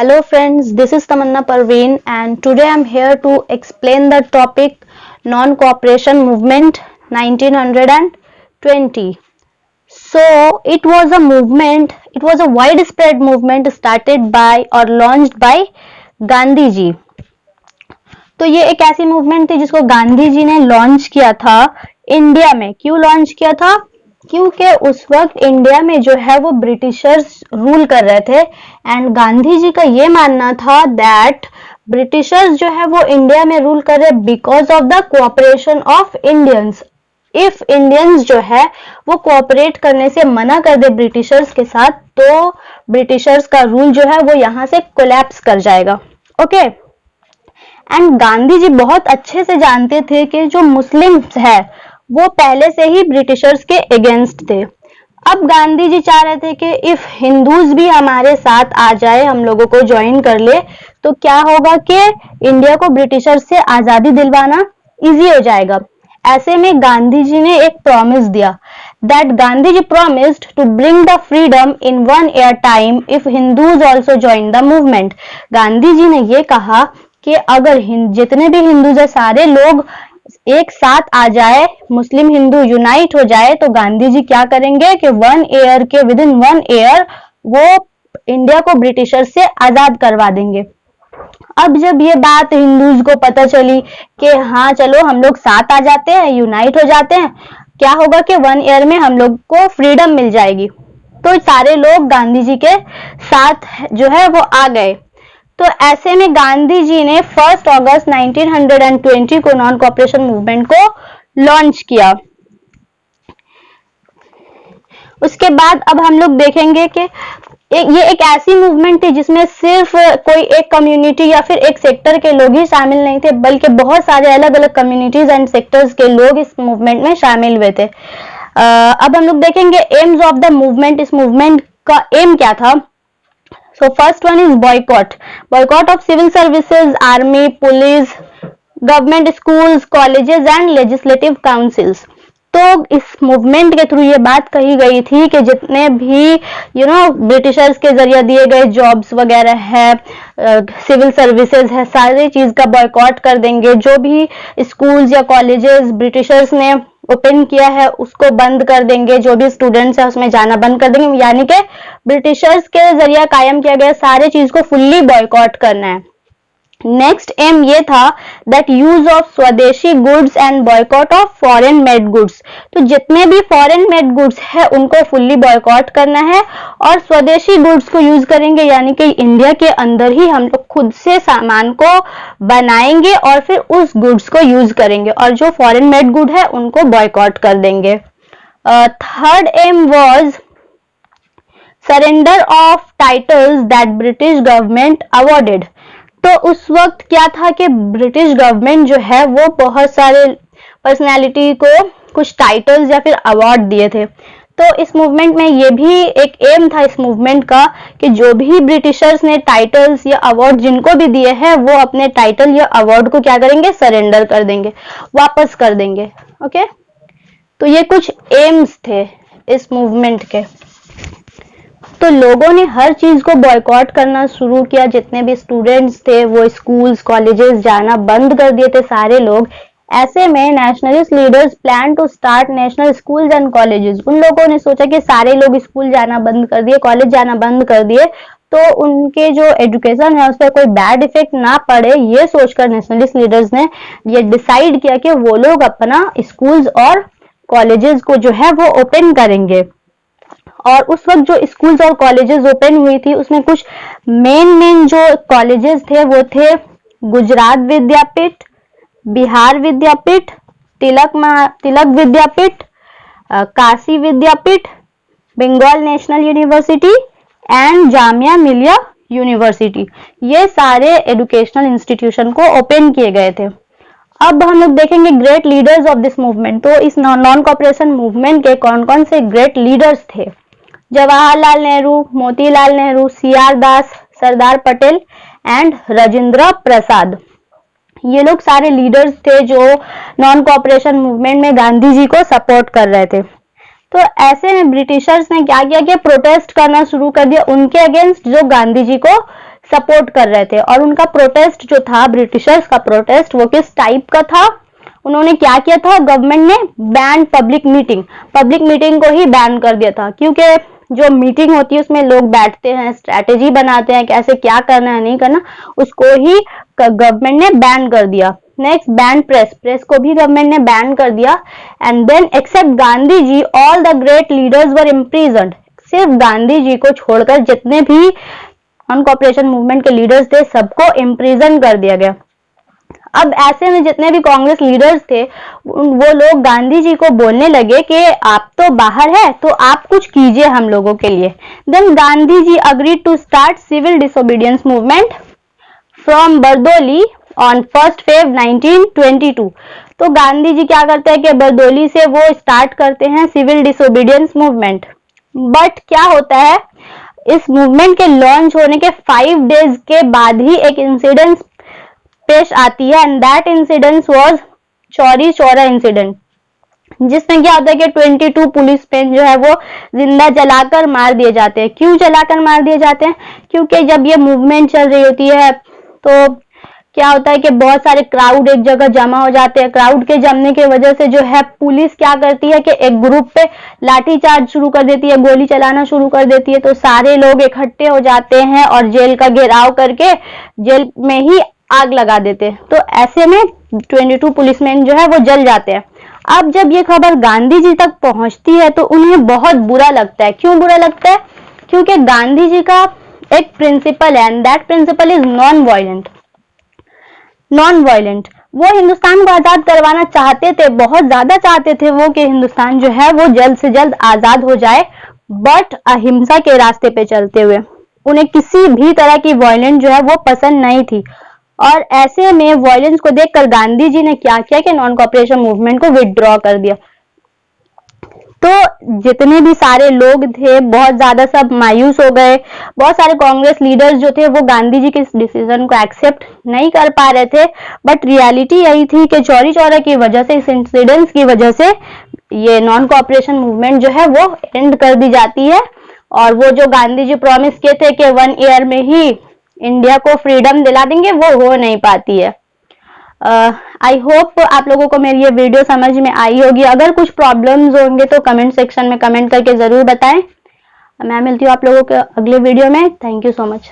Hello friends, this is Tamanna Parveen and today I am here to explain the topic Non-Cooperation Movement 1920. So it was a movement, it was a widespread movement started by or launched by Gandhi ji. तो ये एक ऐसी movement थी जिसको गांधी जी ने launch किया था India में। क्यों लॉन्च किया था? क्योंकि उस वक्त इंडिया में जो है वो ब्रिटिशर्स रूल कर रहे थे एंड गांधी जी का ये मानना था दैट ब्रिटिशर्स जो है वो इंडिया में रूल कर रहे because of the cooperation of Indians. If Indians जो है वो कोऑपरेट करने से मना कर दे ब्रिटिशर्स के साथ तो ब्रिटिशर्स का रूल जो है वो यहाँ से कोलैप्स कर जाएगा। ओके एंड गांधी जी बहुत अच्छे से जानते थे कि जो मुस्लिम्स है वो पहले से ही ब्रिटिशर्स के अगेंस्ट थे। अब गांधी जी चाह रहे थे कि इफ हिंदूज भी हमारे साथ आ जाए, हम लोगों को ज्वाइन कर ले, तो क्या होगा कि इंडिया को ब्रिटिशर्स से आजादी दिलवाना इजी हो जाएगा। ऐसे में गांधी जी ने एक प्रॉमिस दिया that Gandhi ji promised to bring the freedom in 1 year time if Hindus also join the movement. Gandhi ji ने ये कहा कि अगर जितने भी हिंदूज है सारे लोग एक साथ आ जाए, मुस्लिम हिंदू यूनाइट हो जाए, तो गांधी जी क्या करेंगे कि विद इन 1 ईयर वो इंडिया को ब्रिटिशर से आजाद करवा देंगे। अब जब ये बात हिंदूज को पता चली कि हाँ चलो हम लोग साथ आ जाते हैं, यूनाइट हो जाते हैं, क्या होगा कि 1 ईयर में हम लोग को फ्रीडम मिल जाएगी, तो सारे लोग गांधी जी के साथ जो है वो आ गए। तो ऐसे में गांधी जी ने 1 अगस्त 1920 को नॉन कोऑपरेशन मूवमेंट को लॉन्च किया। उसके बाद अब हम लोग देखेंगे कि ये एक ऐसी मूवमेंट थी जिसमें सिर्फ कोई एक कम्युनिटी या फिर एक सेक्टर के लोग ही शामिल नहीं थे, बल्कि बहुत सारे अलग अलग कम्युनिटीज एंड सेक्टर्स के लोग इस मूवमेंट में शामिल हुए थे। अब हम लोग देखेंगे एम्स ऑफ द मूवमेंट। इस मूवमेंट का एम क्या था? So first one is boycott of civil services, army, police, government schools, colleges and legislative councils। तो इस मूवमेंट के थ्रू ये बात कही गई थी कि जितने भी ब्रिटिशर्स के जरिए दिए गए जॉब्स वगैरह है, सिविल सर्विसेज है, सारी चीज का बॉयकॉट कर देंगे। जो भी स्कूल्स या कॉलेजेस ब्रिटिशर्स ने ओपन किया है उसको बंद कर देंगे, जो भी स्टूडेंट्स है उसमें जाना बंद कर देंगे, यानी कि ब्रिटिशर्स के जरिए कायम किया गया सारे चीज को फुल्ली बॉयकॉट करना है। नेक्स्ट एम ये था दैट यूज ऑफ स्वदेशी goods and boycott of foreign made goods. तो जितने भी फॉरेन मेड गुड्स है उनको फुल्ली बॉयकॉट करना है और स्वदेशी गुड्स को यूज करेंगे, यानी कि इंडिया के अंदर ही हम लोग खुद से सामान को बनाएंगे और फिर उस गुड्स को यूज करेंगे और जो फॉरेन मेड गुड है उनको बॉयकॉट कर देंगे। Third aim was surrender of titles that British government awarded. तो उस वक्त क्या था कि ब्रिटिश गवर्नमेंट जो है वो बहुत सारे पर्सनालिटी को कुछ टाइटल्स या फिर अवार्ड दिए थे। तो इस मूवमेंट में ये भी एक एम था इस मूवमेंट का कि जो भी ब्रिटिशर्स ने टाइटल्स या अवार्ड जिनको भी दिए हैं वो अपने टाइटल या अवार्ड को क्या करेंगे? सरेंडर कर देंगे, वापस कर देंगे। ओके, तो ये कुछ एम्स थे इस मूवमेंट के। तो लोगों ने हर चीज को बॉयकॉट करना शुरू किया। जितने भी स्टूडेंट्स थे वो स्कूल्स कॉलेजेस जाना बंद कर दिए थे सारे लोग। ऐसे में nationalist leaders plan to start national schools and colleges. उन लोगों ने सोचा कि सारे लोग स्कूल जाना बंद कर दिए, कॉलेज जाना बंद कर दिए, तो उनके जो एजुकेशन है उस पर कोई बैड इफेक्ट ना पड़े, ये सोचकर नेशनलिस्ट लीडर्स ने ये डिसाइड किया कि वो लोग अपना स्कूल्स और कॉलेजेस को जो है वो ओपन करेंगे। और उस वक्त जो स्कूल्स और कॉलेजेस ओपन हुई थी उसमें कुछ मेन जो कॉलेजेस थे वो थे Gujarat Vidyapith, Bihar Vidyapith, Tilak Vidyapith, Kashi Vidyapith, Bengal national university and Jamia Millia university. ये सारे एजुकेशनल इंस्टीट्यूशन को ओपन किए गए थे। अब हम लोग देखेंगे great leaders of this movement. तो इस नॉन कोऑपरेशन मूवमेंट के कौन कौन से ग्रेट लीडर्स थे? जवाहरलाल नेहरू, मोतीलाल नेहरू, सीआर दास, सरदार पटेल एंड राजेंद्र प्रसाद। ये लोग सारे लीडर्स थे जो नॉन कोऑपरेशन मूवमेंट में गांधी जी को सपोर्ट कर रहे थे। तो ऐसे में ब्रिटिशर्स ने क्या किया कि प्रोटेस्ट करना शुरू कर दिया उनके अगेंस्ट जो गांधी जी को सपोर्ट कर रहे थे। और उनका प्रोटेस्ट जो था, ब्रिटिशर्स का प्रोटेस्ट, वो किस टाइप का था? उन्होंने क्या किया था? गवर्नमेंट ने बैन पब्लिक मीटिंग को ही बैन कर दिया था, क्योंकि जो मीटिंग होती है उसमें लोग बैठते हैं, स्ट्रैटेजी बनाते हैं कैसे क्या करना है नहीं करना, उसको ही गवर्नमेंट ने बैन कर दिया। नेक्स्ट, बैन प्रेस को भी गवर्नमेंट ने बैन कर दिया। And then except Gandhi ji all the great leaders were imprisoned. सिर्फ गांधी जी को छोड़कर जितने भी नॉन कोऑपरेशन मूवमेंट के लीडर्स थे सबको इम्प्रिजन कर दिया गया। अब ऐसे में जितने भी कांग्रेस लीडर्स थे वो लोग गांधी जी को बोलने लगे कि आप तो बाहर है तो आप कुछ कीजिए हम लोगों के लिए। Then Gandhi ji agreed to start civil disobedience movement from Bardoli on 1 Feb 1922। तो गांधी जी क्या करते हैं कि बरदौली से वो स्टार्ट करते हैं सिविल डिसोबीडियंस मूवमेंट। बट क्या होता है, इस मूवमेंट के लॉन्च होने के 5 डेज के बाद ही एक इंसिडेंट पेश आती है, and that incident was Chauri Chaura incident, जिसमें क्या होता है कि 22 पुलिसमैन जो है वो जिंदा जलाकर मार दिए जाते हैं। क्यों जलाकर मार दिए जाते हैं? क्योंकि जब ये मूवमेंट चल रही होती है तो क्या होता है कि बहुत सारे क्राउड एक जगह जमा हो जाते हैं। क्राउड के जमने की वजह से जो है पुलिस क्या करती है कि एक ग्रुप पे लाठीचार्ज शुरू कर देती है, गोली चलाना शुरू कर देती है। तो सारे लोग इकट्ठे हो जाते हैं और जेल का घेराव करके जेल में ही आग लगा देते हैं। तो ऐसे में 22 पुलिसमैन जो है वो जल जाते हैं। अब जब ये खबर गांधी जी तक पहुंचती है तो उन्हें बहुत बुरा लगता है। क्यों बुरा लगता है? क्योंकि गांधी जी का एक प्रिंसिपल है, and that principle is non violent. वो हिंदुस्तान को आजाद करवाना चाहते थे, बहुत ज्यादा चाहते थे वो कि हिंदुस्तान जो है वो जल्द से जल्द आजाद हो जाए, बट अहिंसा के रास्ते पे चलते हुए। उन्हें किसी भी तरह की वायलेंस जो है वो पसंद नहीं थी। और ऐसे में वायलेंस को देखकर गांधी जी ने क्या किया कि नॉन कोऑपरेशन मूवमेंट को विथड्रॉ कर दिया। तो जितने भी सारे लोग थे बहुत ज्यादा सब मायूस हो गए। बहुत सारे कांग्रेस लीडर्स जो थे वो गांधी जी के इस डिसीजन को एक्सेप्ट नहीं कर पा रहे थे। बट रियलिटी यही थी कि चौरी चौरा की वजह से, इस इंसिडेंट्स की वजह से ये नॉन कोऑपरेशन मूवमेंट जो है वो एंड कर दी जाती है। और वो जो गांधी जी प्रॉमिस किए थे कि 1 ईयर में ही इंडिया को फ्रीडम दिला देंगे, वो हो नहीं पाती है। आई होप आप लोगों को मेरी ये वीडियो समझ में आई होगी। अगर कुछ प्रॉब्लम्स होंगे तो कमेंट सेक्शन में कमेंट करके जरूर बताएं। मैं मिलती हूँ आप लोगों के अगले वीडियो में। Thank you so much.